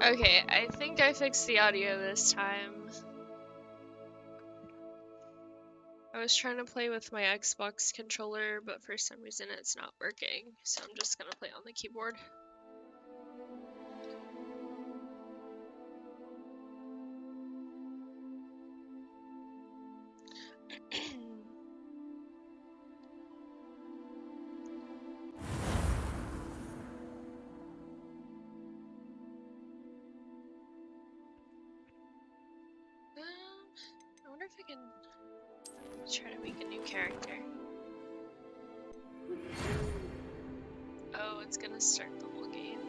Okay, I think I fixed the audio this time. I was trying to play with my Xbox controller, but for some reason it's not working, so I'm just gonna play on the keyboard. I wonder if I can try to make a new character. Oh, it's gonna start the whole game.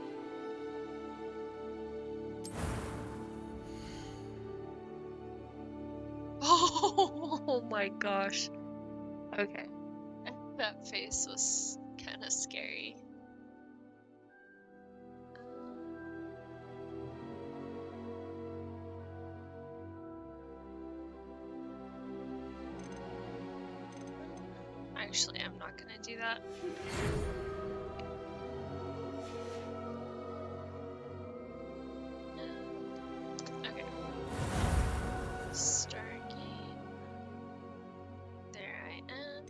Oh my gosh. Okay. That face was kind of scary. Actually, I'm not gonna do that. Okay. Start game. There I am.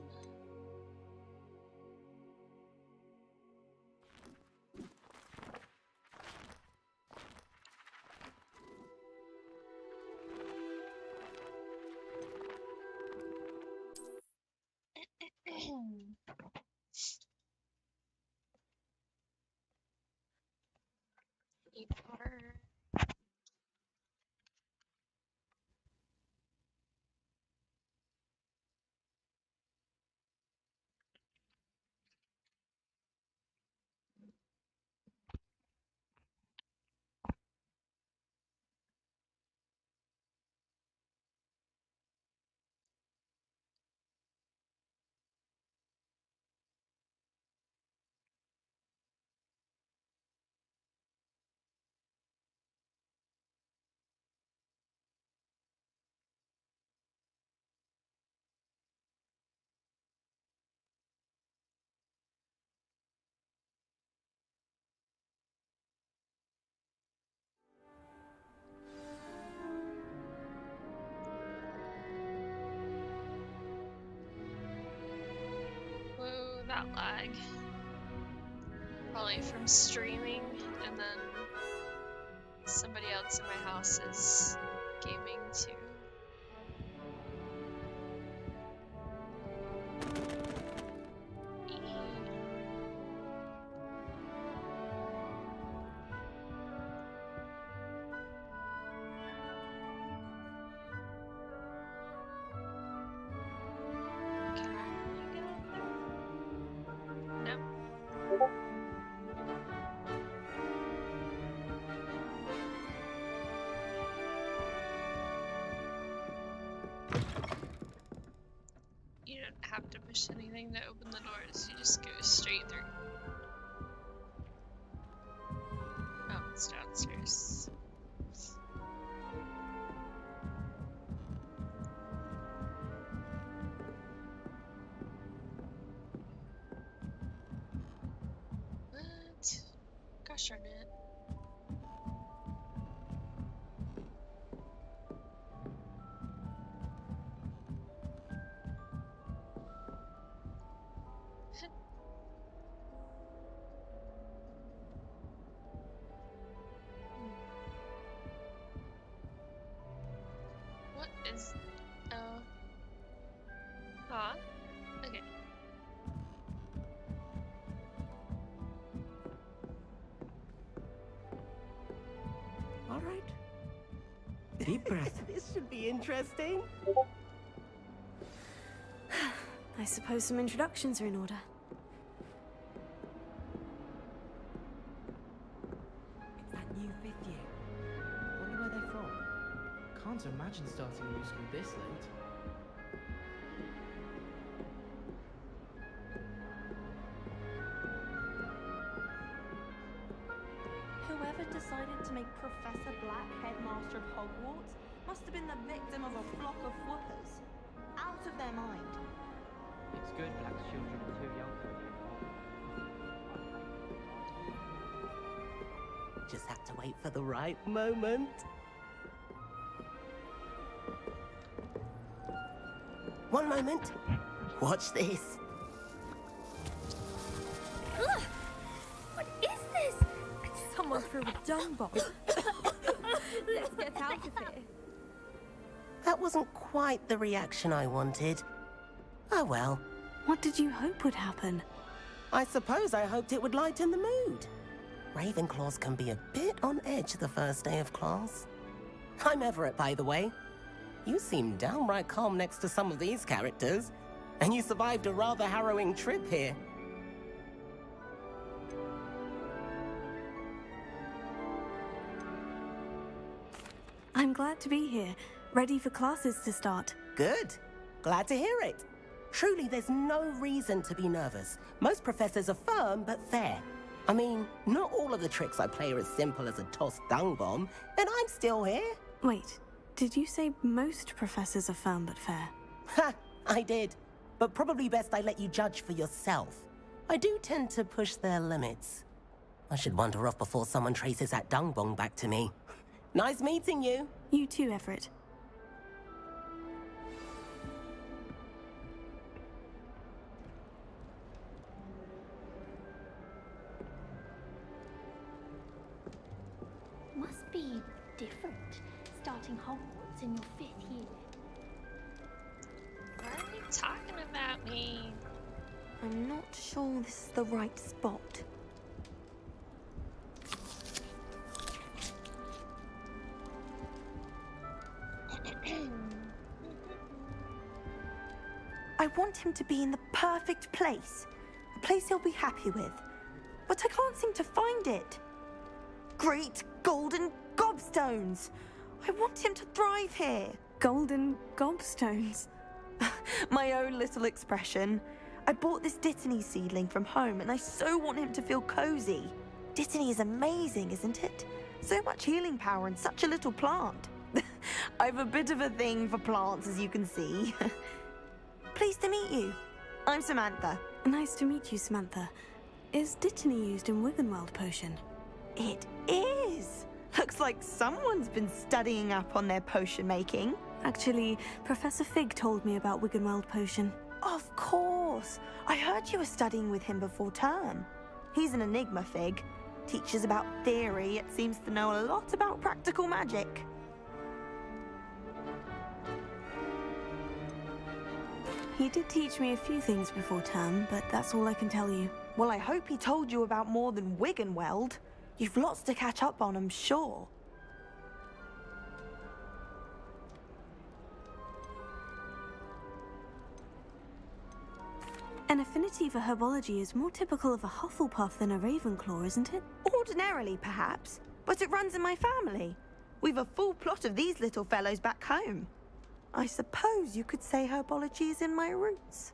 Eat water. Whoa, that lag. Probably from streaming, and then somebody else in my house is gaming too. Can I really get up there? Nope. You don't have to push anything to open the doors, you just go straight through. Oh, it's downstairs. What? Gosh darn it. What is... Oh. Huh? Okay. All right. Deep breath. This should be interesting. I suppose some introductions are in order. It's that new fifth year. Wonder where they're from. Can't imagine starting a new school this late. Whoever decided to make Professor Black headmaster of Hogwarts must have been the victim of a flock of whoopers. Out of their mind. It's good Black's children are too young for it. Just have have to wait for the right moment. One moment. Watch this. Ugh! What is this? Someone threw a dung bomb. Let's get out of here. That wasn't quite the reaction I wanted. Oh well. What did you hope would happen? I suppose I hoped it would lighten the mood. Ravenclaws can be a bit on edge the first day of class. I'm Everett, by the way. You seem downright calm next to some of these characters, and you survived a rather harrowing trip here. I'm glad to be here, ready for classes to start. Good. Glad to hear it. Truly, there's no reason to be nervous. Most professors are firm but fair. I mean, not all of the tricks I play are as simple as a tossed dung bomb, and I'm still here. Wait, did you say most professors are firm but fair? Ha! I did. But probably best I let you judge for yourself. I do tend to push their limits. I should wander off before someone traces that dung bomb back to me. Nice meeting you. You too, Everett. Must be different, starting Hogwarts in your 5th year. Why are you talking about me? I'm not sure this is the right spot. I want him to be in the perfect place. A place he'll be happy with. But I can't seem to find it. Great golden gobstones! I want him to thrive here. Golden gobstones. My own little expression. I bought this Dittany seedling from home and I so want him to feel cozy. Dittany is amazing, isn't it? So much healing power in such a little plant. I've a bit of a thing for plants, as you can see. Pleased to meet you. I'm Samantha. Nice to meet you, Samantha. Is Dittany used in Wiggenweld potion? It is. Looks like someone's been studying up on their potion making. Actually, Professor Fig told me about Wiggenweld potion. Of course. I heard you were studying with him before term. He's an enigma, Fig. Teaches about theory, yet seems to know a lot about practical magic. He did teach me a few things before term, but that's all I can tell you. Well, I hope he told you about more than Wiggenweld. You've lots to catch up on, I'm sure. An affinity for herbology is more typical of a Hufflepuff than a Ravenclaw, isn't it? Ordinarily, perhaps, but it runs in my family. We've a full plot of these little fellows back home. I suppose you could say herbology is in my roots.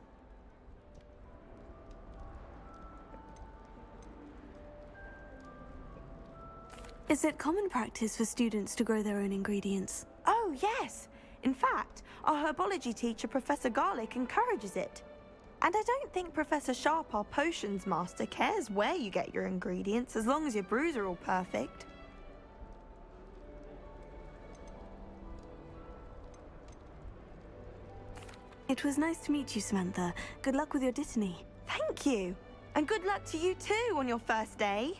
Is it common practice for students to grow their own ingredients? Oh, yes. In fact, our herbology teacher, Professor Garlick, encourages it. And I don't think Professor Sharp, our potions master, cares where you get your ingredients, as long as your brews are all perfect. It was nice to meet you, Samantha. Good luck with your Dittany. Thank you. And good luck to you too on your first day.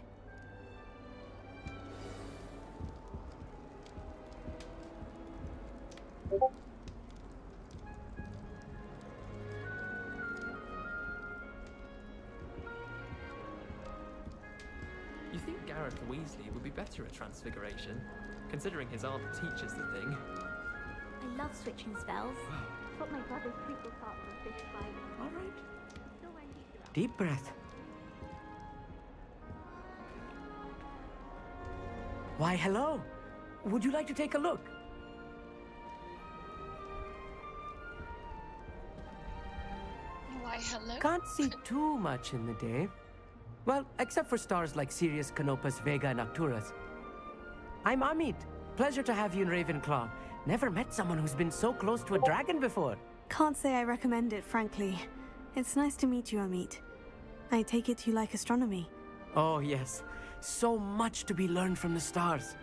You think Gareth Weasley would be better at Transfiguration, considering his aunt teaches the thing? I love switching spells. Thought my brother's treacle tart for a fish fight. All right. Still wearing these around. Deep breath. Why, hello. Would you like to take a look? Why, hello? Can't see too much in the day. Well, except for stars like Sirius, Canopus, Vega, and Arcturus. I'm Amit. Pleasure to have you in Ravenclaw. Never met someone who's been so close to a dragon before. Can't say I recommend it, frankly. It's nice to meet you, Amit. I take it you like astronomy. Oh, yes. So much to be learned from the stars.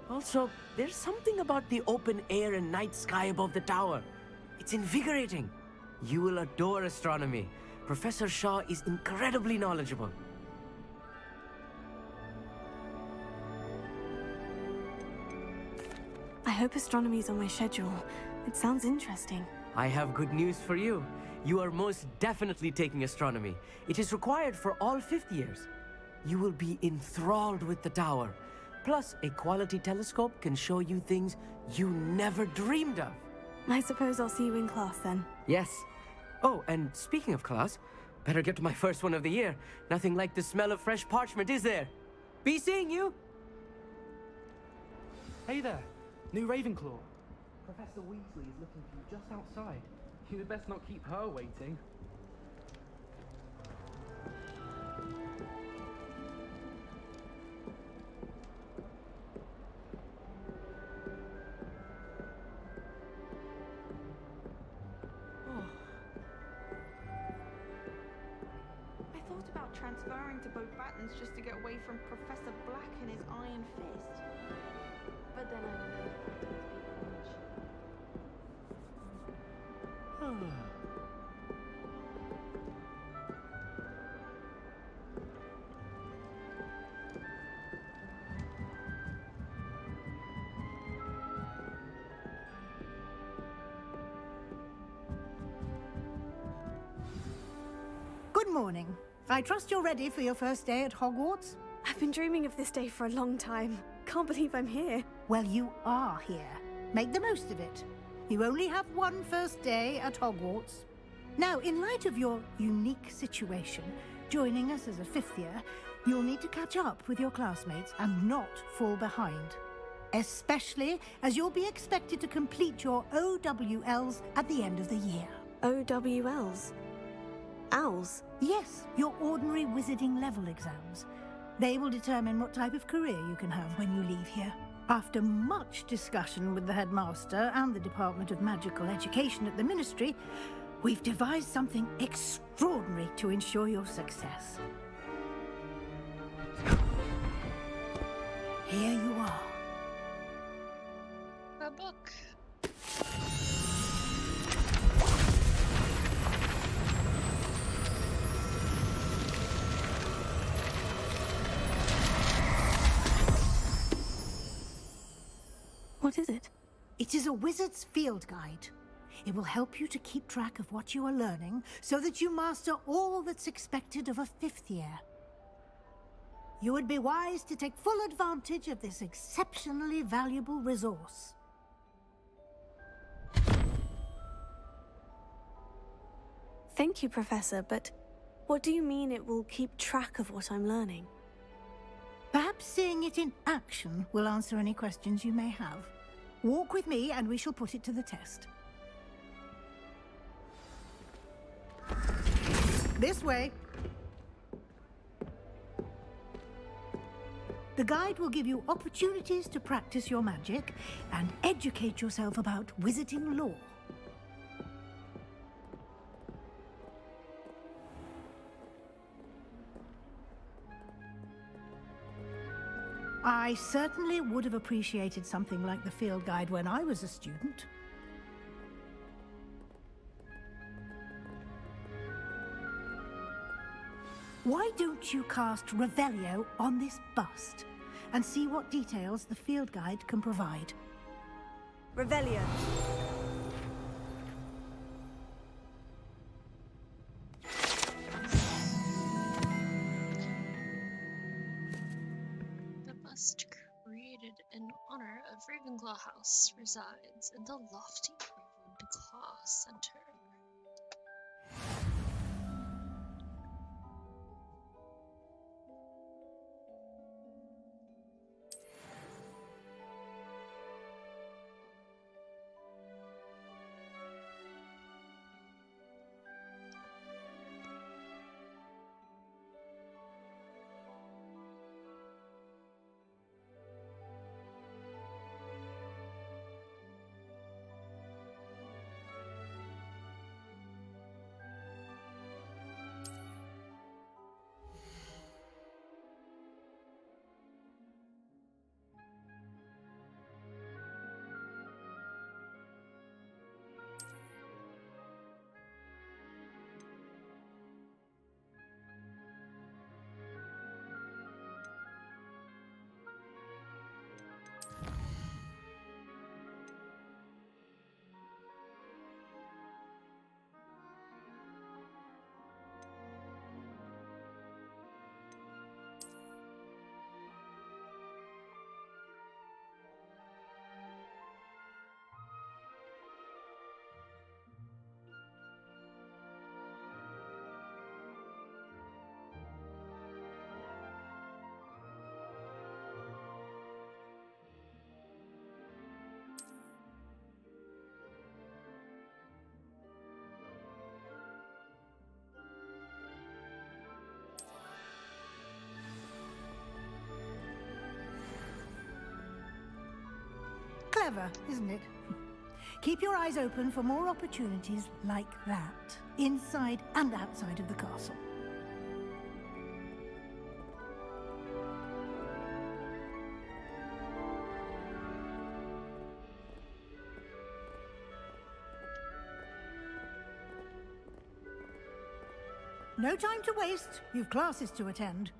Also, there's something about the open air and night sky above the tower. It's invigorating. You will adore astronomy. Professor Shaw is incredibly knowledgeable. I hope astronomy's on my schedule. It sounds interesting. I have good news for you. You are most definitely taking astronomy. It is required for all fifth years. You will be enthralled with the tower. Plus, a quality telescope can show you things you never dreamed of. I suppose I'll see you in class then. Yes. Oh, and speaking of class, better get to my first one of the year. Nothing like the smell of fresh parchment, is there? Be seeing you! Hey there, new Ravenclaw. Professor Weasley is looking for you just outside. You'd best not keep her waiting. I thought about transferring to both Battens just to get away from Professor Black and his iron fist. But then I remembered I don't speak French. Good morning. I trust you're ready for your first day at Hogwarts? I've been dreaming of this day for a long time. Can't believe I'm here. Well, you are here. Make the most of it. You only have one first day at Hogwarts. Now, in light of your unique situation, joining us as a fifth year, you'll need to catch up with your classmates and not fall behind. Especially as you'll be expected to complete your OWLs at the end of the year. OWLs? Owls? Yes, your ordinary wizarding level exams. They will determine what type of career you can have when you leave here. After much discussion with the headmaster and the Department of Magical Education at the Ministry, we've devised something extraordinary to ensure your success. Here you are. A book. What is it? It is a wizard's field guide. It will help you to keep track of what you are learning so that you master all that's expected of a fifth year. You would be wise to take full advantage of this exceptionally valuable resource. Thank you, Professor, but what do you mean it will keep track of what I'm learning? Perhaps seeing it in action will answer any questions you may have. Walk with me and we shall put it to the test. This way. The guide will give you opportunities to practice your magic and educate yourself about wizarding lore. I certainly would have appreciated something like the field guide when I was a student. Why don't you cast Revelio on this bust and see what details the field guide can provide? Revelio. The bust created in honor of Ravenclaw House resides in the lofty Ravenclaw Center. Clever, isn't it? Keep your eyes open for more opportunities like that, inside and outside of the castle. No time to waste. You've classes to attend.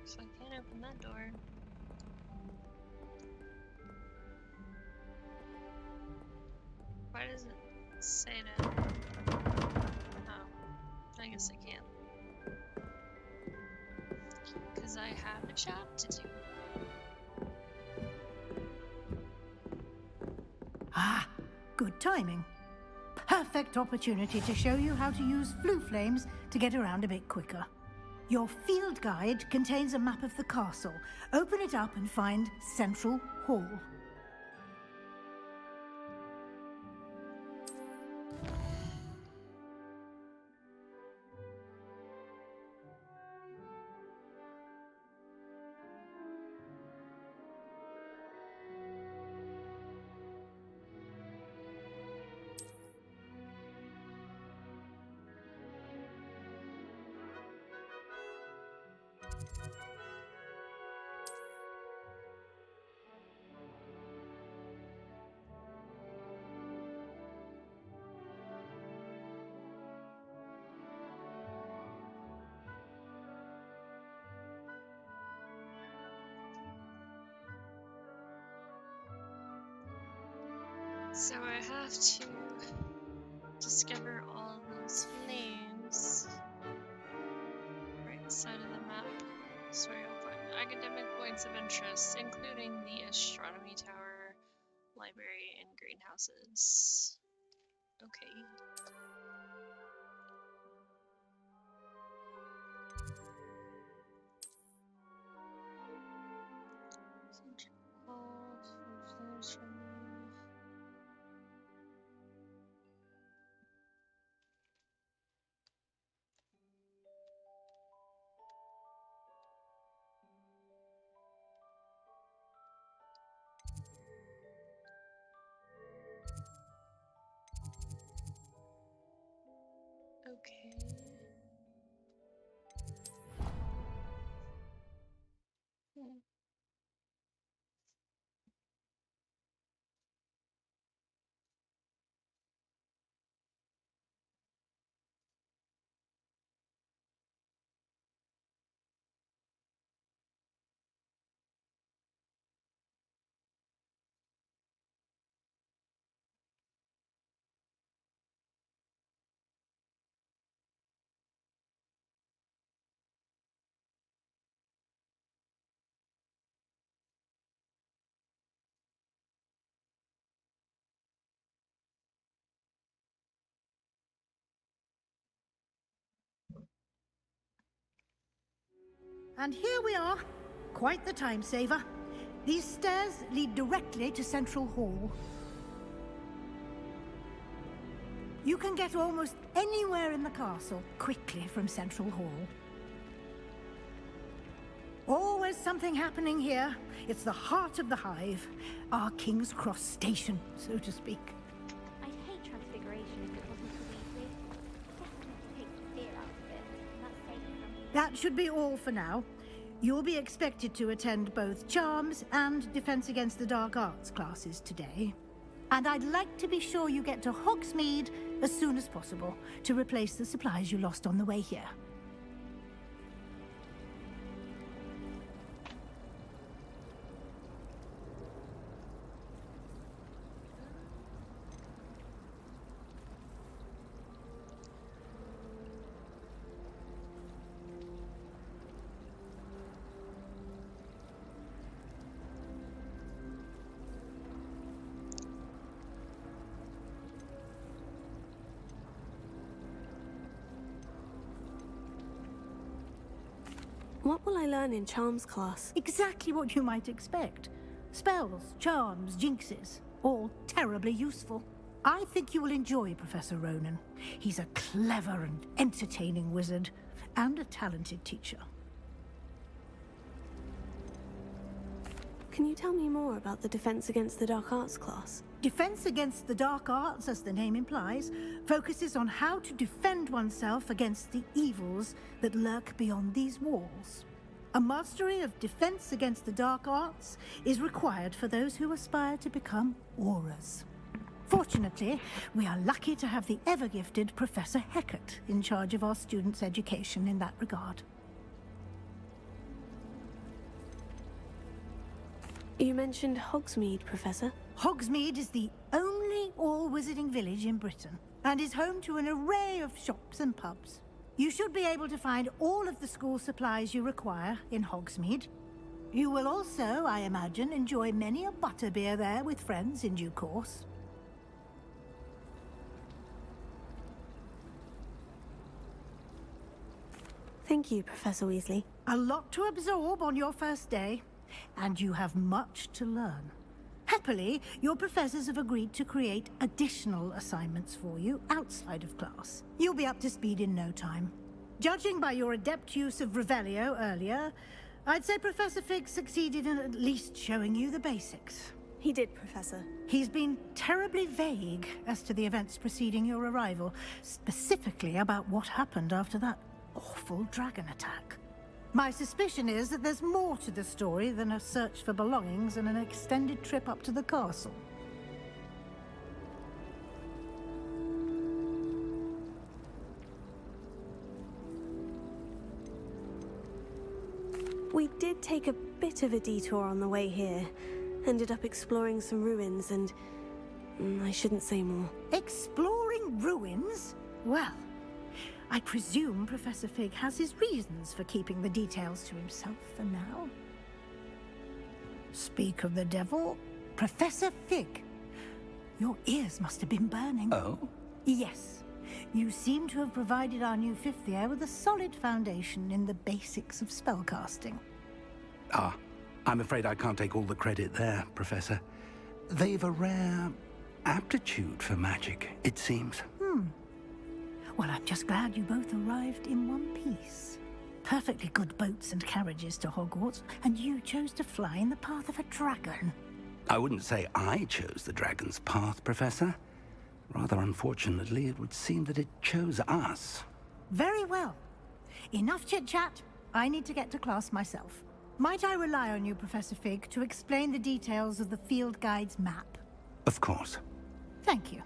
So I can't open that door. Why does it say that? Oh, I guess I can't. Because I have a job to do. Ah, good timing. Perfect opportunity to show you how to use flue flames to get around a bit quicker. Your field guide contains a map of the castle. Open it up and find Central Hall. So I have to discover all those flames. Right side of the map. So you'll find academic points of interest, including the astronomy tower, library, and greenhouses. Okay. Central Hall, flames from me. Okay. Hmm. And here we are. Quite the time saver. These stairs lead directly to Central Hall. You can get almost anywhere in the castle quickly from Central Hall. Always something happening here. It's the heart of the hive. Our King's Cross station, so to speak. I'd hate transfiguration if it wasn't so easy. Definitely take the fear out of it. That's safe from... That should be all for now. You'll be expected to attend both Charms and Defense Against the Dark Arts classes today. And I'd like to be sure you get to Hogsmeade as soon as possible to replace the supplies you lost on the way here. What will I learn in charms class? Exactly what you might expect. Spells, charms, jinxes, all terribly useful. I think you will enjoy Professor Ronan. He's a clever and entertaining wizard, and a talented teacher. Can you tell me more about the Defense Against the Dark Arts class? Defense Against the Dark Arts, as the name implies, focuses on how to defend oneself against the evils that lurk beyond these walls. A mastery of Defense Against the Dark Arts is required for those who aspire to become auras. Fortunately, we are lucky to have the ever-gifted Professor Heckert in charge of our students' education in that regard. You mentioned Hogsmeade, Professor. Hogsmeade is the only all-wizarding village in Britain, and is home to an array of shops and pubs. You should be able to find all of the school supplies you require in Hogsmeade. You will also, I imagine, enjoy many a butterbeer there with friends in due course. Thank you, Professor Weasley. A lot to absorb on your first day, and you have much to learn. Happily, your professors have agreed to create additional assignments for you outside of class. You'll be up to speed in no time. Judging by your adept use of Revelio earlier, I'd say Professor Fig succeeded in at least showing you the basics. He did, Professor. He's been terribly vague as to the events preceding your arrival, specifically about what happened after that awful dragon attack. My suspicion is that there's more to the story than a search for belongings and an extended trip up to the castle. We did take a bit of a detour on the way here. Ended up exploring some ruins and... I shouldn't say more. Exploring ruins? Well, I presume Professor Fig has his reasons for keeping the details to himself for now. Speak of the devil, Professor Fig. Your ears must have been burning. Oh? Yes. You seem to have provided our new fifth year with a solid foundation in the basics of spellcasting. Ah, I'm afraid I can't take all the credit there, Professor. They've a rare aptitude for magic, it seems. Well, I'm just glad you both arrived in one piece. Perfectly good boats and carriages to Hogwarts, and you chose to fly in the path of a dragon. I wouldn't say I chose the dragon's path, Professor. Rather unfortunately, it would seem that it chose us. Very well. Enough chit-chat. I need to get to class myself. Might I rely on you, Professor Fig, to explain the details of the field guide's map? Of course. Thank you.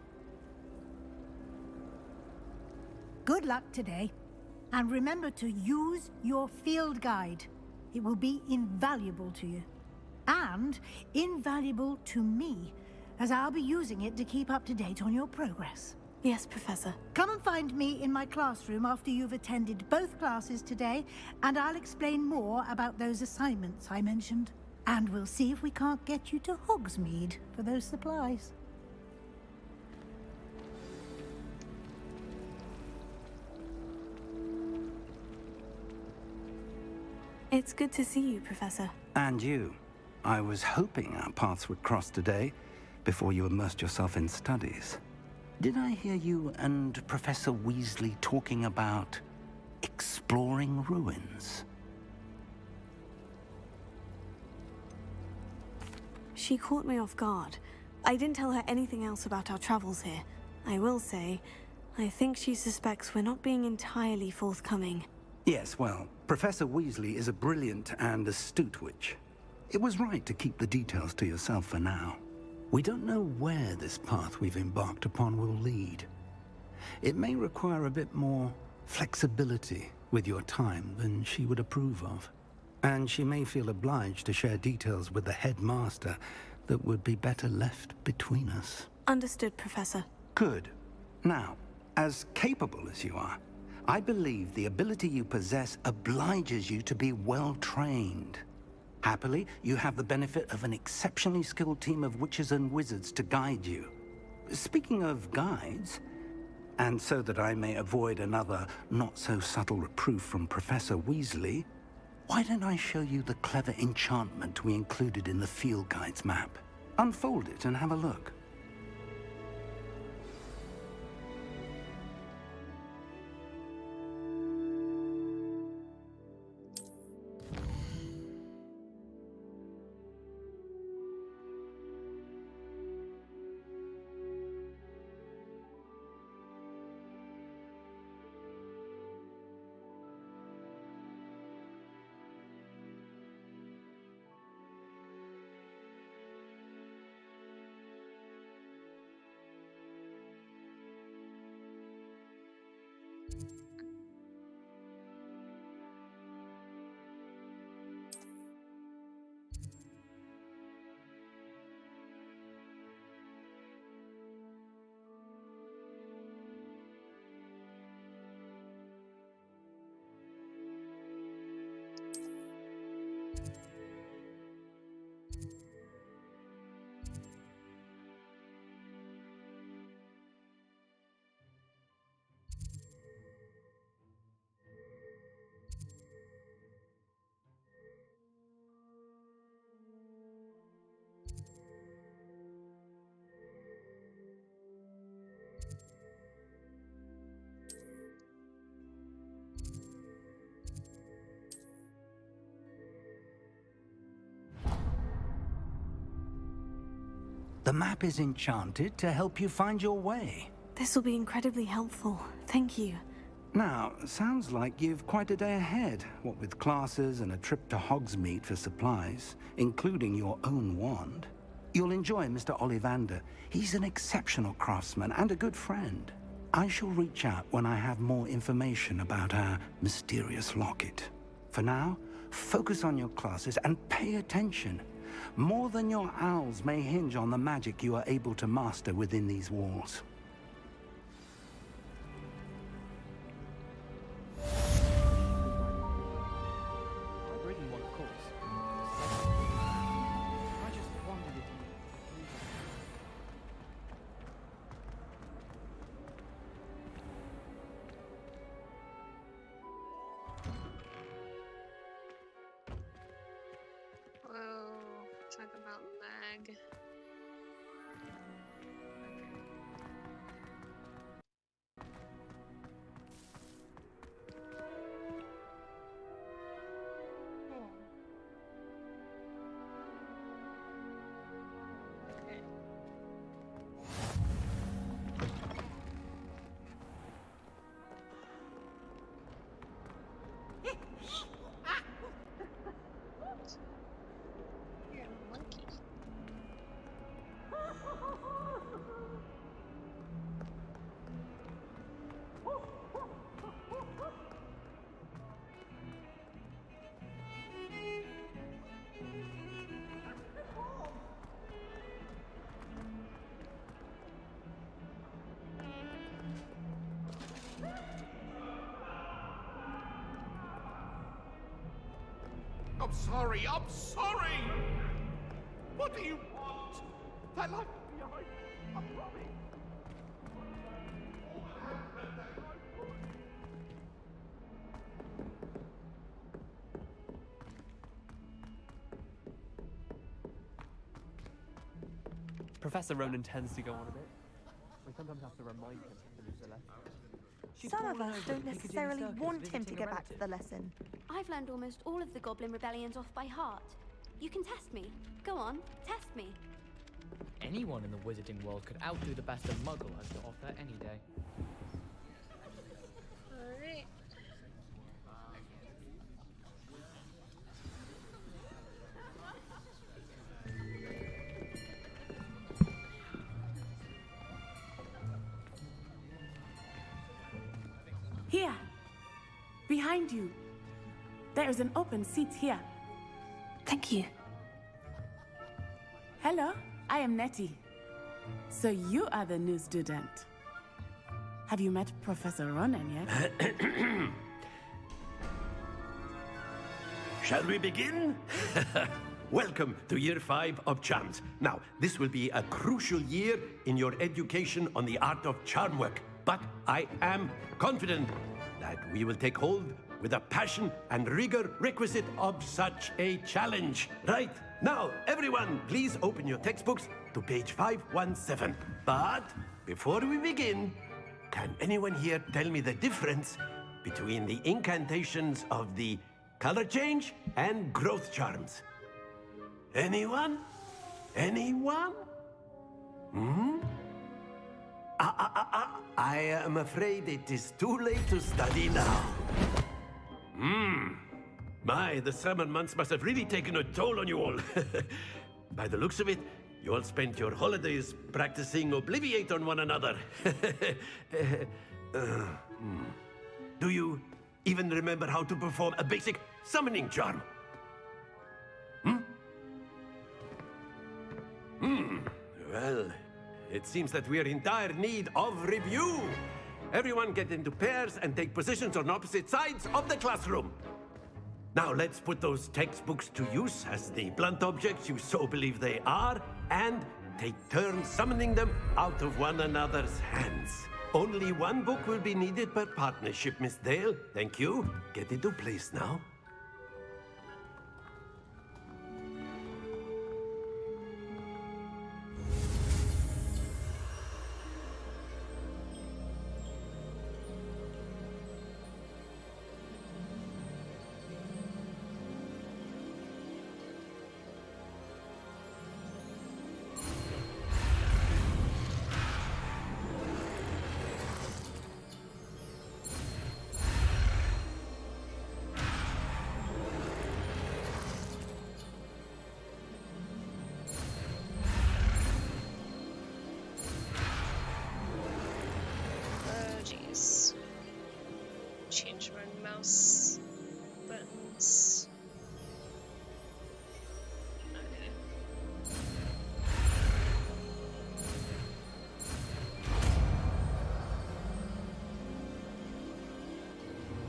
Good luck today. And remember to use your field guide. It will be invaluable to you. And invaluable to me, as I'll be using it to keep up to date on your progress. Yes, Professor. Come and find me in my classroom after you've attended both classes today, and I'll explain more about those assignments I mentioned. And we'll see if we can't get you to Hogsmeade for those supplies. It's good to see you, Professor. And you. I was hoping our paths would cross today, before you immersed yourself in studies. Did I hear you and Professor Weasley talking about exploring ruins? She caught me off guard. I didn't tell her anything else about our travels here. I will say, I think she suspects we're not being entirely forthcoming. Yes, well, Professor Weasley is a brilliant and astute witch. It was right to keep the details to yourself for now. We don't know where this path we've embarked upon will lead. It may require a bit more flexibility with your time than she would approve of. And she may feel obliged to share details with the headmaster that would be better left between us. Understood, Professor. Good. Now, as capable as you are, I believe the ability you possess obliges you to be well trained. Happily, you have the benefit of an exceptionally skilled team of witches and wizards to guide you. Speaking of guides, and so that I may avoid another not-so-subtle reproof from Professor Weasley, Why don't I show you the clever enchantment we included in the field guide's map? Unfold it and have a look. The map is enchanted to help you find your way. This will be incredibly helpful. Thank you. Now, sounds like you've quite a day ahead, what with classes and a trip to Hogsmeade for supplies, including your own wand. You'll enjoy Mr. Ollivander. He's an exceptional craftsman and a good friend. I shall reach out when I have more information about our mysterious locket. For now, focus on your classes and pay attention. More than your owls may hinge on the magic you are able to master within these walls. I've written one course. I just wondered if you... Whoa, talk about lag. Okay. You're a monkey. I'm sorry, I'm sorry! What do you want? That life behind, I promise. Professor Ronan tends to go on a bit. We sometimes have to remind him to lose the lesson. Some of us don't necessarily want him to get back to the lesson. I've learned almost all of the Goblin Rebellions off by heart. You can test me. Go on, test me. Anyone in the wizarding world could outdo the best a muggle has to offer any day. Alright. Here, behind you. There is an open seat here. Thank you. Hello, I am Nettie. So you are the new student. Have you met Professor Ronan yet? Shall we begin? Welcome to Year 5 of Charms. Now, this will be a crucial year in your education on the art of charm work. But I am confident that we will take hold with the passion and rigor requisite of such a challenge. Right, now, everyone, please open your textbooks to page 517. But before we begin, can anyone here tell me the difference between the incantations of the color change and growth charms? Anyone? Anyone? I am afraid it is too late to study now. My, the summer months must have really taken a toll on you all. By the looks of it, you all spent your holidays practicing Obliviate on one another. Do you even remember how to perform a basic summoning charm? Well, it seems that we are in dire need of review. Everyone get into pairs and take positions on opposite sides of the classroom. Now let's put those textbooks to use as the blunt objects you so believe they are, and take turns summoning them out of one another's hands. Only one book will be needed per partnership, Miss Dale. Thank you. Get into place now. Change my mouse buttons.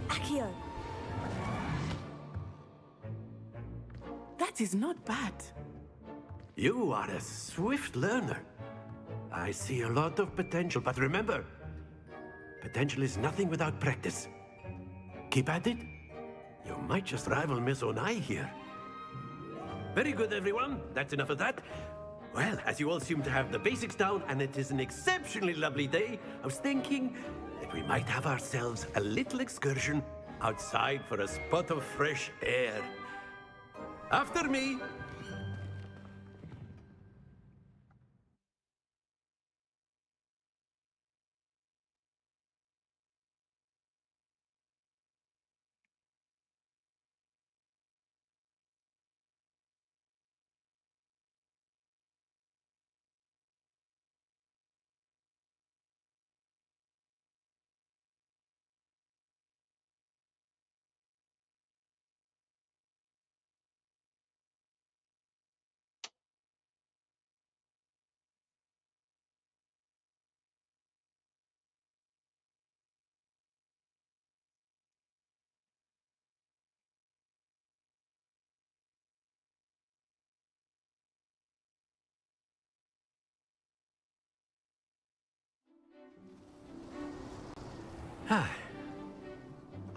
Accio! That is not bad. You are a swift learner. I see a lot of potential, but remember, potential is nothing without practice. Keep at it. You might just rival Miss Onai here. Very good, everyone. That's enough of that. Well, as you all seem to have the basics down, and it is an exceptionally lovely day, I was thinking that we might have ourselves a little excursion outside for a spot of fresh air. After me.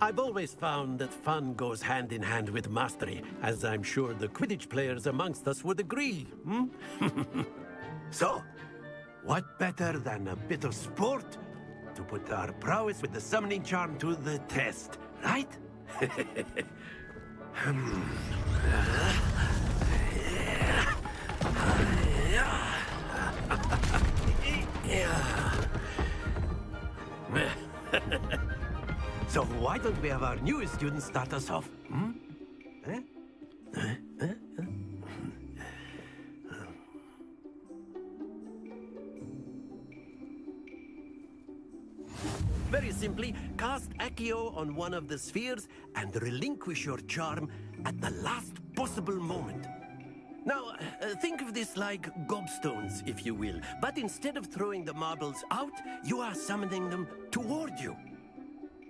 I've always found that fun goes hand in hand with mastery, as I'm sure the Quidditch players amongst us would agree. So, what better than a bit of sport to put our prowess with the summoning charm to the test, right? So why don't we have our newest student start us off? Very simply, cast Accio on one of the spheres and relinquish your charm at the last possible moment. Now, think of this like gobstones, if you will. But instead of throwing the marbles out, you are summoning them toward you.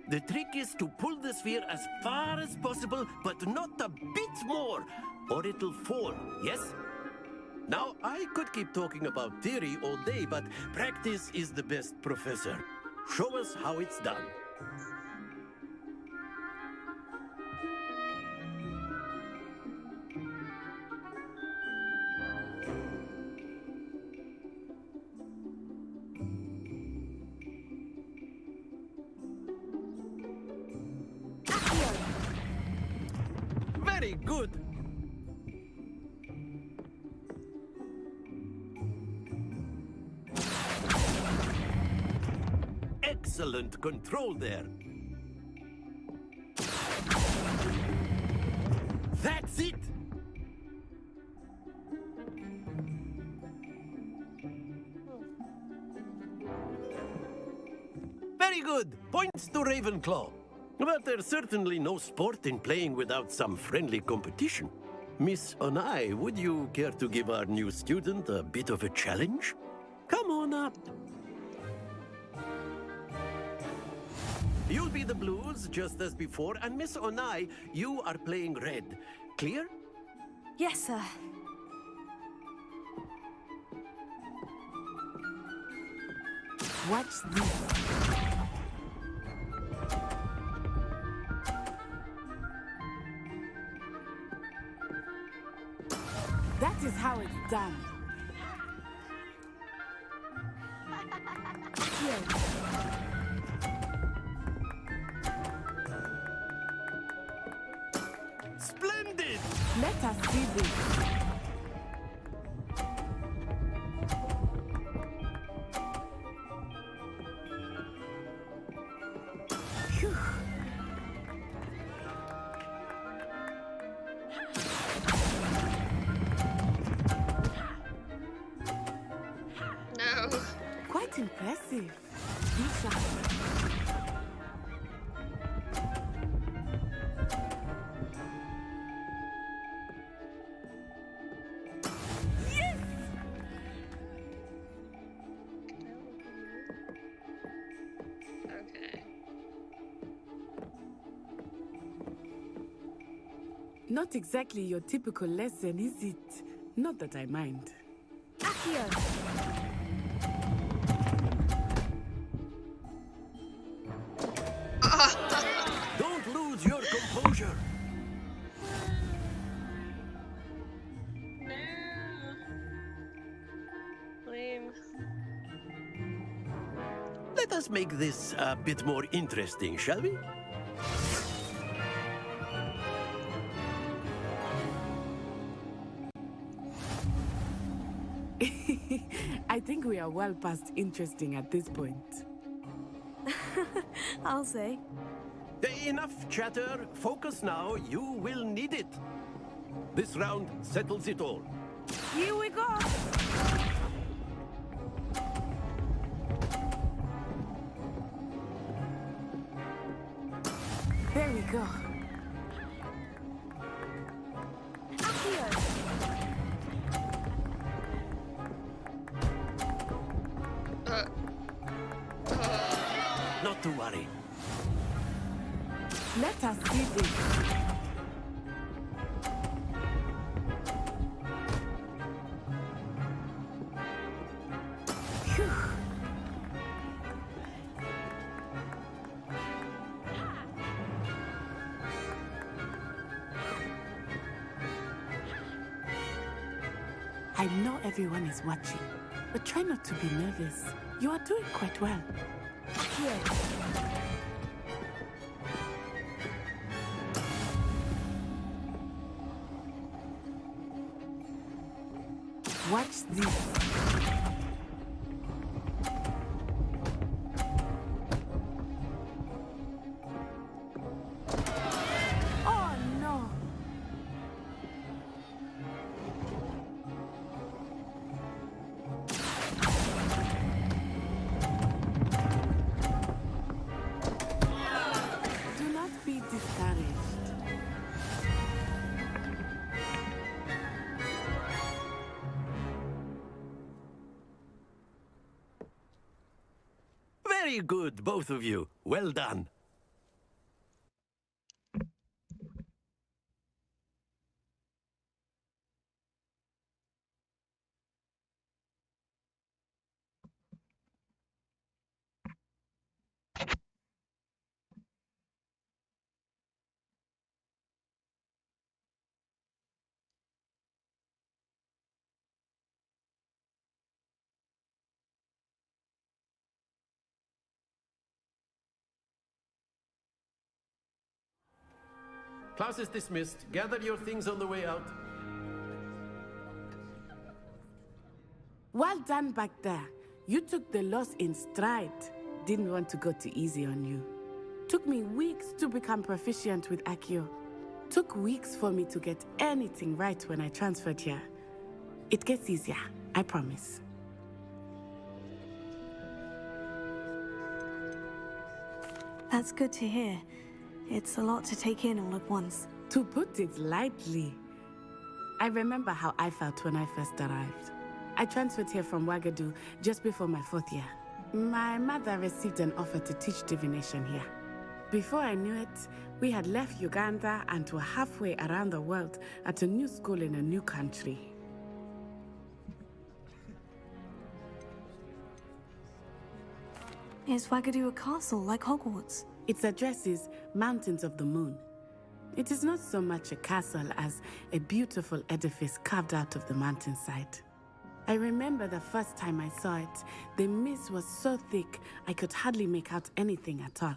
The trick is to pull the sphere as far as possible, but not a bit more, or it'll fall, yes? Now, I could keep talking about theory all day, but practice is the best professor. Show us how it's done. Very good. Excellent control there. That's it! Very good. Points to Ravenclaw. But there's certainly no sport in playing without some friendly competition. Miss Onai, would you care to give our new student a bit of a challenge? Come on up. You'll be the blues, just as before, and Miss Onai, you are playing red. Clear? Yes, sir. Watch this. That is how it's done. Here. Splendid! Let us see this. Phew. No. Quite impressive. Be sharp. Okay. Not exactly your typical lesson, is it? Not that I mind. Accio! Don't lose your composure. No. Lame. Let us make this a bit more interesting, shall we? I think we are well past interesting at this point. I'll say. Enough chatter. Focus now. You will need it. This round settles it all. Here we go! There we go. Accio! Not to worry. Let us see this. Phew. I know everyone is watching, but try not to be nervous. You are doing quite well. Here. Watch this. Oh no! Do not be discouraged. Very good, both of you. Well done. Class is dismissed. Gather your things on the way out. Well done back there. You took the loss in stride. Didn't want to go too easy on you. Took me weeks to become proficient with Accio. Took weeks for me to get anything right when I transferred here. It gets easier, I promise. That's good to hear. It's a lot to take in all at once. To put it lightly, I remember how I felt when I first arrived. I transferred here from Wagadu just before my 4th year. My mother received an offer to teach divination here. Before I knew it, we had left Uganda and were halfway around the world at a new school in a new country. Is Wagadu a castle like Hogwarts? Its address is Mountains of the Moon. It is not so much a castle as a beautiful edifice carved out of the mountainside. I remember the first time I saw it, the mist was so thick I could hardly make out anything at all.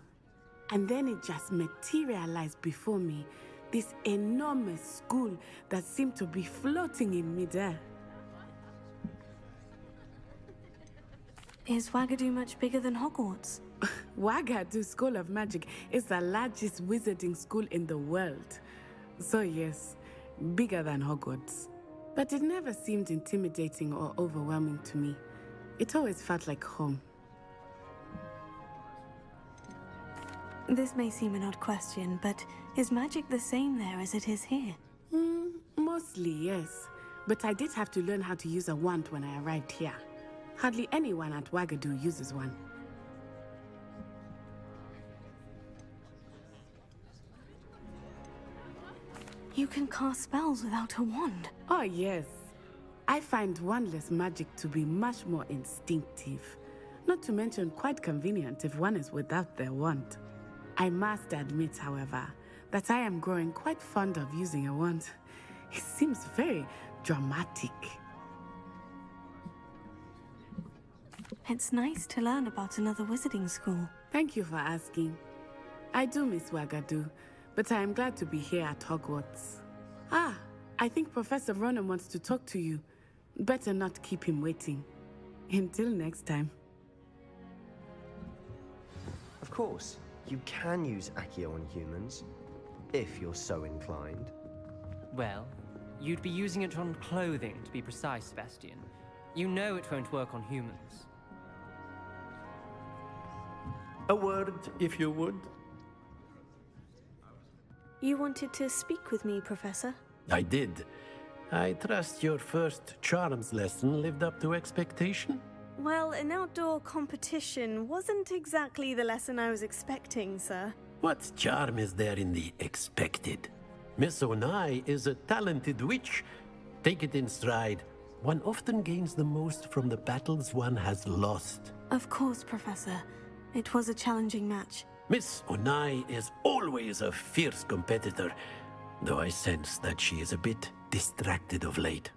And then it just materialized before me, this enormous school that seemed to be floating in midair. Is Wagadu much bigger than Hogwarts? Wagadu School of Magic is the largest wizarding school in the world. So yes, bigger than Hogwarts. But it never seemed intimidating or overwhelming to me. It always felt like home. This may seem an odd question, but is magic the same there as it is here? Mostly, yes. But I did have to learn how to use a wand when I arrived here. Hardly anyone at Wagadu uses one. You can cast spells without a wand. Oh, yes. I find wandless magic to be much more instinctive. Not to mention quite convenient if one is without their wand. I must admit, however, that I am growing quite fond of using a wand. It seems very dramatic. It's nice to learn about another wizarding school. Thank you for asking. I do miss Wagadu, but I am glad to be here at Hogwarts. Ah, I think Professor Ronan wants to talk to you. Better not keep him waiting. Until next time. Of course, you can use Accio on humans, if you're so inclined. Well, you'd be using it on clothing, to be precise, Sebastian. You know it won't work on humans. A word, if you would. You wanted to speak with me, Professor? I did. I trust your first charms lesson lived up to expectation? Well, an outdoor competition wasn't exactly the lesson I was expecting, sir. What charm is there in the expected? Miss Onai is a talented witch. Take it in stride. One often gains the most from the battles one has lost. Of course, Professor. It was a challenging match. Miss Onai is always a fierce competitor, though I sense that she is a bit distracted of late.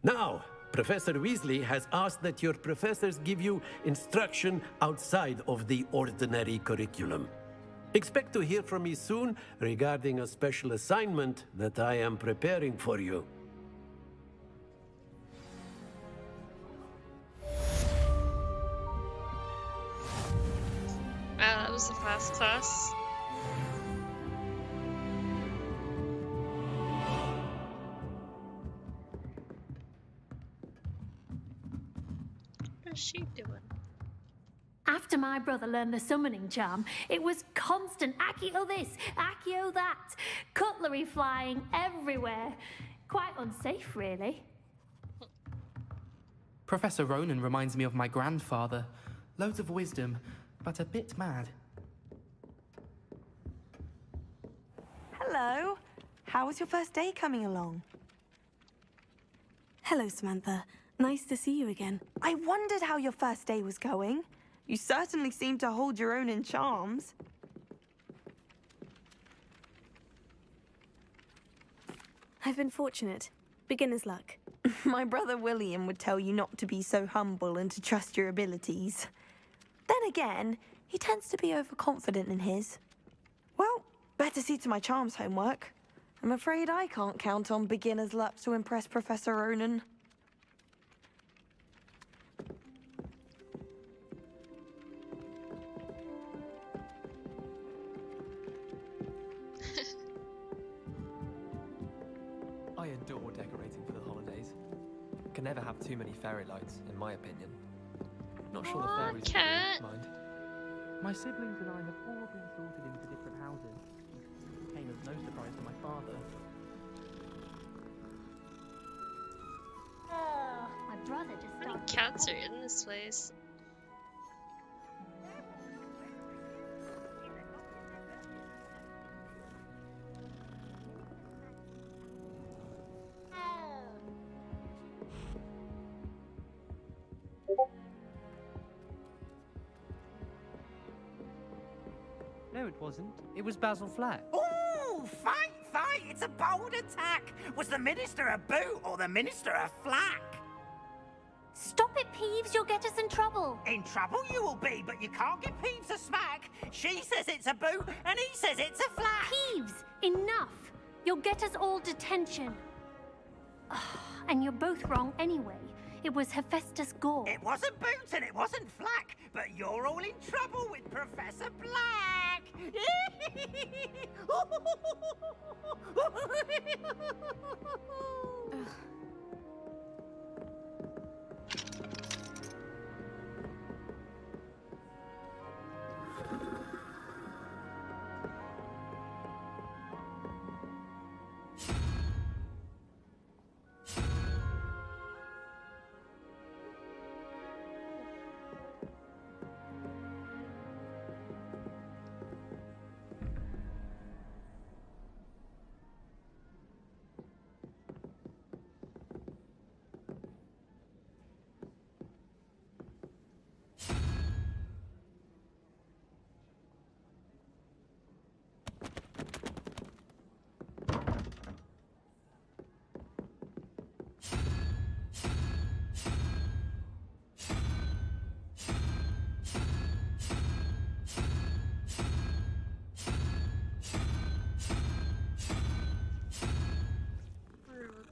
Now, Professor Weasley has asked that your professors give you instruction outside of the ordinary curriculum. Expect to hear from me soon regarding a special assignment that I am preparing for you. That was a fast class. What is she doing? After my brother learned the summoning charm, it was constant Accio this, Accio that, cutlery flying everywhere. Quite unsafe, really. Professor Ronan reminds me of my grandfather. Loads of wisdom, but a bit mad. Hello. How was your first day coming along? Hello, Samantha. Nice to see you again. I wondered how your first day was going. You certainly seem to hold your own in charms. I've been fortunate. Beginner's luck. My brother William would tell you not to be so humble and to trust your abilities. Then again, he tends to be overconfident in his. Well, better to see to my charms homework. I'm afraid I can't count on beginner's luck to impress Professor Ronan. I adore decorating for the holidays. Can never have too many fairy lights, in my opinion. Not sure the fairies cat. would mind. My siblings and I have all been sorted into different houses. It came as no surprise to my father. My brother just How many started. cats are in this place? No, it wasn't. It was Basil Flack. Ooh, fight, fight! It's a bold attack! Was the Minister a boot or the Minister a flack? Stop it, Peeves, you'll get us in trouble. In trouble you will be, but you can't give Peeves a smack. She says it's a boot, and he says it's a flack. Peeves, enough. You'll get us all detention. And you're both wrong anyway. It was Hephaestus Gore. It wasn't boot and it wasn't flack, but you're all in trouble with Professor Black.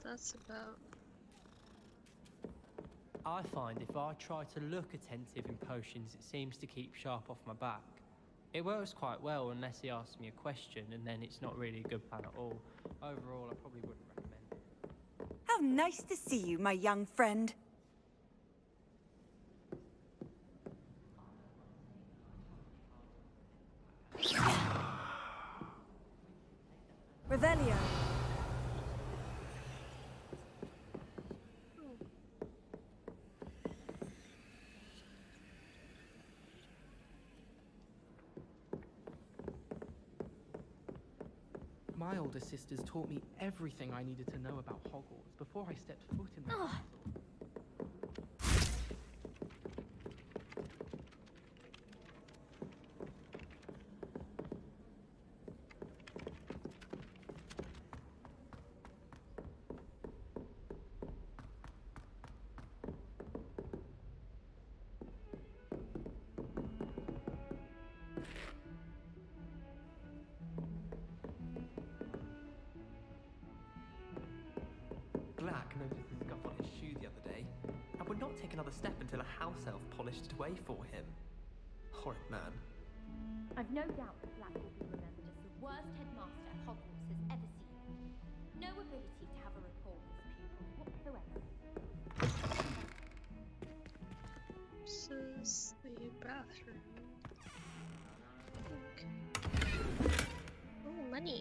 That's about. I find if I try to look attentive in potions, it seems to keep sharp off my back. It works quite well unless he asks me a question, and then it's not really a good plan at all. Overall, I probably wouldn't recommend it. How nice to see you, my young friend. Revelio. My older sisters taught me everything I needed to know about Hogwarts before I stepped foot in the castle. Black noticed the scuff on his shoe the other day, and would not take another step until a house elf polished it away for him. Horrid man. I've no doubt that Black will be remembered as the worst headmaster Hogwarts has ever seen. No ability to have a rapport with his pupil whatsoever. This is the bathroom. Okay. Oh, money.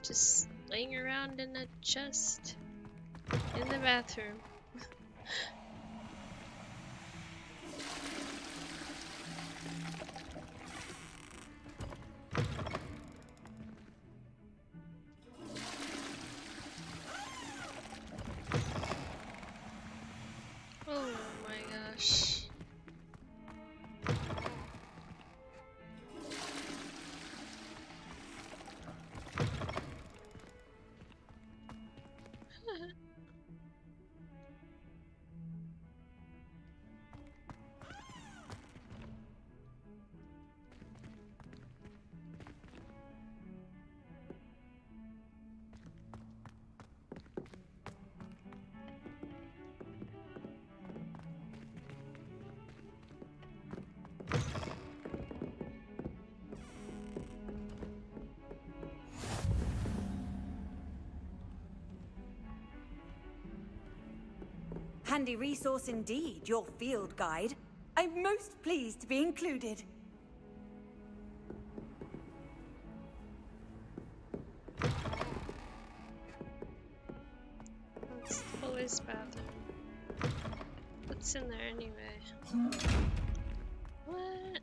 Just laying around in a chest in the bathroom. Oh my gosh. handy resource indeed, your field guide. I'm most pleased to be included. That's the boys' bathroom. What's in there anyway? What?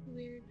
Weird.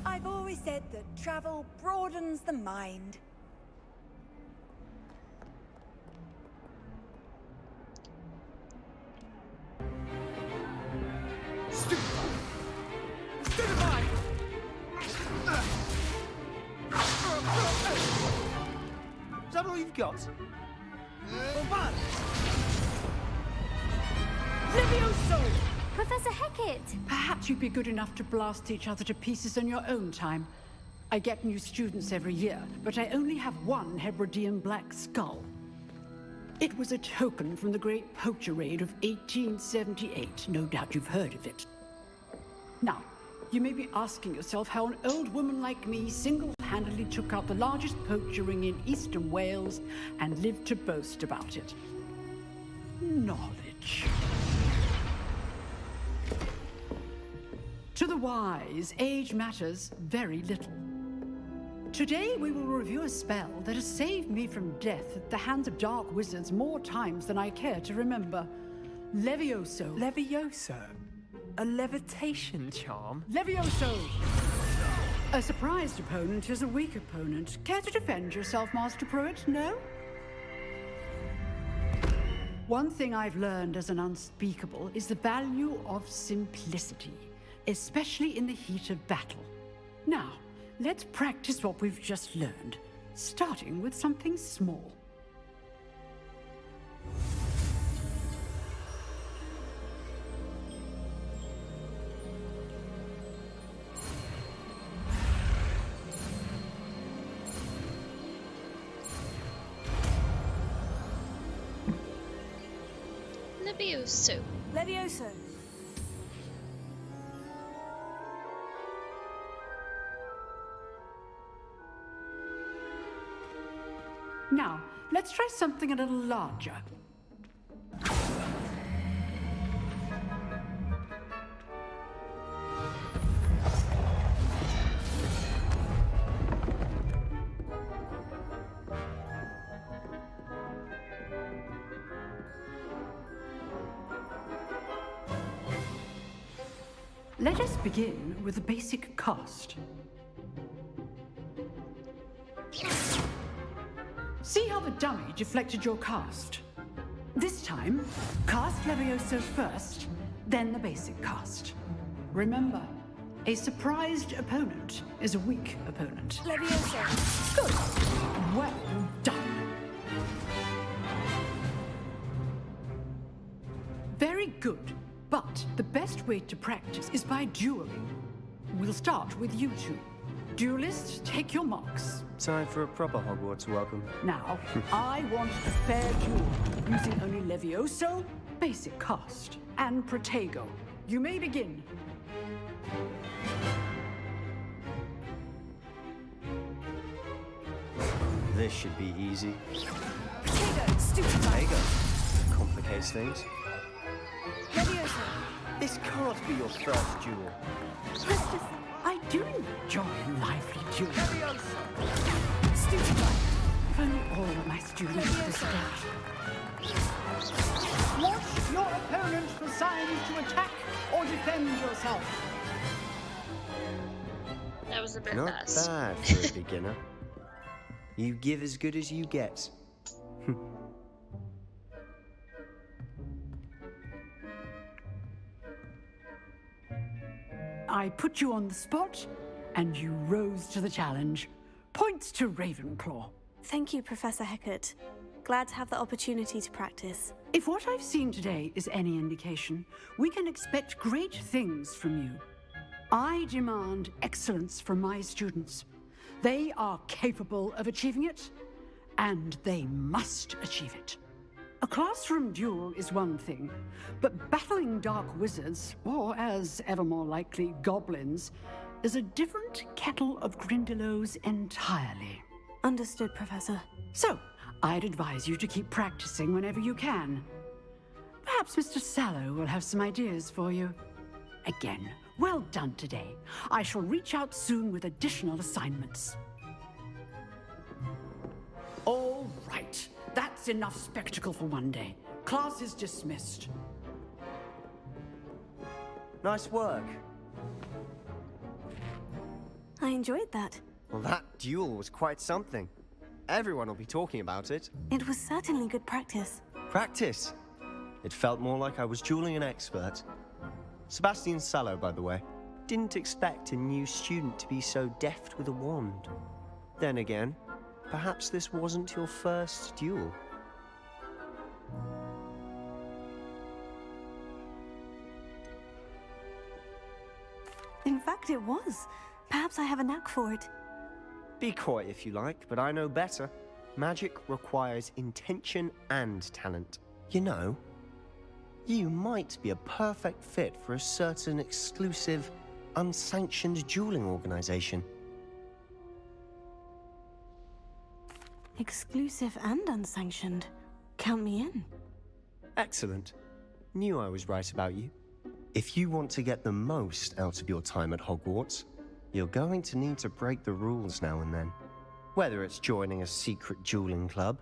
I've always said that travel broadens the mind. Is that all you've got? Levioso! Professor Hecat! Perhaps you'd be good enough to blast each other to pieces on your own time. I get new students every year, but I only have one Hebridean black skull. It was a token from the Great Poacher Raid of 1878. No doubt you've heard of it. Now, you may be asking yourself how an old woman like me single-handedly took out the largest poacher ring in eastern Wales and lived to boast about it. Knowledge. To the wise, age matters very little. Today we will review a spell that has saved me from death at the hands of dark wizards more times than I care to remember. Levioso. Levioso? A levitation charm? Levioso! A surprised opponent is a weak opponent. Care to defend yourself, Master Pruitt? No? One thing I've learned as an unspeakable is the value of simplicity, especially in the heat of battle. Now, let's practice what we've just learned, starting with something small. Levioso. Levioso. Now, let's try something a little larger. Let us begin with the basic cast. See how the dummy deflected your cast? This time, cast Levioso first, then the basic cast. Remember, a surprised opponent is a weak opponent. Levioso. Good. Well done. Very good. But the best way to practice is by dueling. We'll start with you two. Duelists, take your marks. Time for a proper Hogwarts welcome. Now, I want a fair duel, using only Levioso, basic cast, and Protego. You may begin. This should be easy. Protego, stupid. Protego complicates things. Levioso. This can't be your first duel. I do enjoy a lively duel. Stupid. If only all of my students were this good. Watch your opponent for signs to attack or defend yourself. That was a bit Not fast. bad for a beginner. You give as good as you get. I put you on the spot, and you rose to the challenge. Points to Ravenclaw. Thank you, Professor Hecat. Glad to have the opportunity to practice. If what I've seen today is any indication, we can expect great things from you. I demand excellence from my students. They are capable of achieving it, and they must achieve it. A classroom duel is one thing, but battling dark wizards, or as ever more likely, goblins, is a different kettle of Grindylows entirely. Understood, Professor. So, I'd advise you to keep practicing whenever you can. Perhaps Mr. Sallow will have some ideas for you. Again, well done today. I shall reach out soon with additional assignments. All right. That's enough spectacle for one day. Class is dismissed. Nice work. I enjoyed that. Well, that duel was quite something. Everyone will be talking about it. It was certainly good practice. Practice. It felt more like I was dueling an expert. Sebastian Sallow, by the way. Didn't expect a new student to be so deft with a wand. Then again, perhaps this wasn't your first duel. In fact, it was. Perhaps I have a knack for it. Be coy if you like, but I know better. Magic requires intention and talent. You know, you might be a perfect fit for a certain exclusive, unsanctioned dueling organization. Exclusive and unsanctioned. Count me in. Excellent. Knew I was right about you. If you want to get the most out of your time at Hogwarts, you're going to need to break the rules now and then. Whether it's joining a secret dueling club,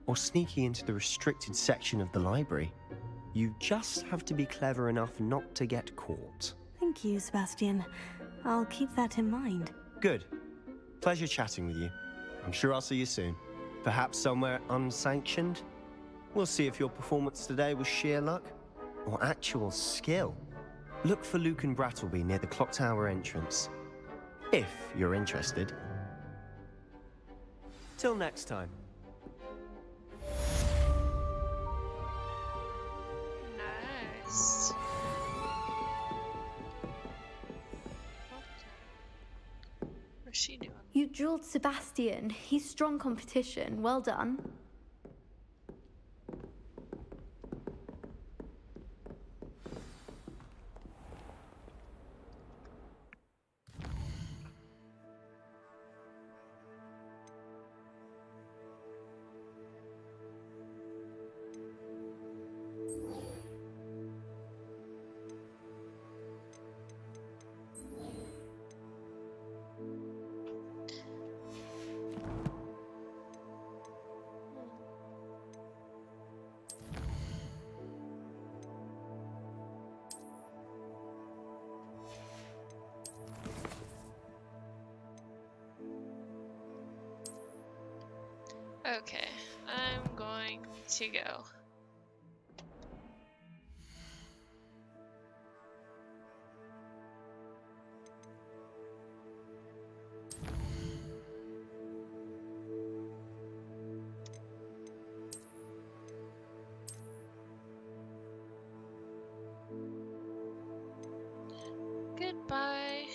or sneaking into the restricted section of the library, you just have to be clever enough not to get caught. Thank you, Sebastian. I'll keep that in mind. Good. Pleasure chatting with you. I'm sure I'll see you soon. Perhaps somewhere unsanctioned? We'll see if your performance today was sheer luck or actual skill. Look for Luke and Brattleby near the clock tower entrance, if you're interested. Till next time. Nice. What's she doing? You dueled Sebastian. He's strong competition. Well done. to go. Goodbye.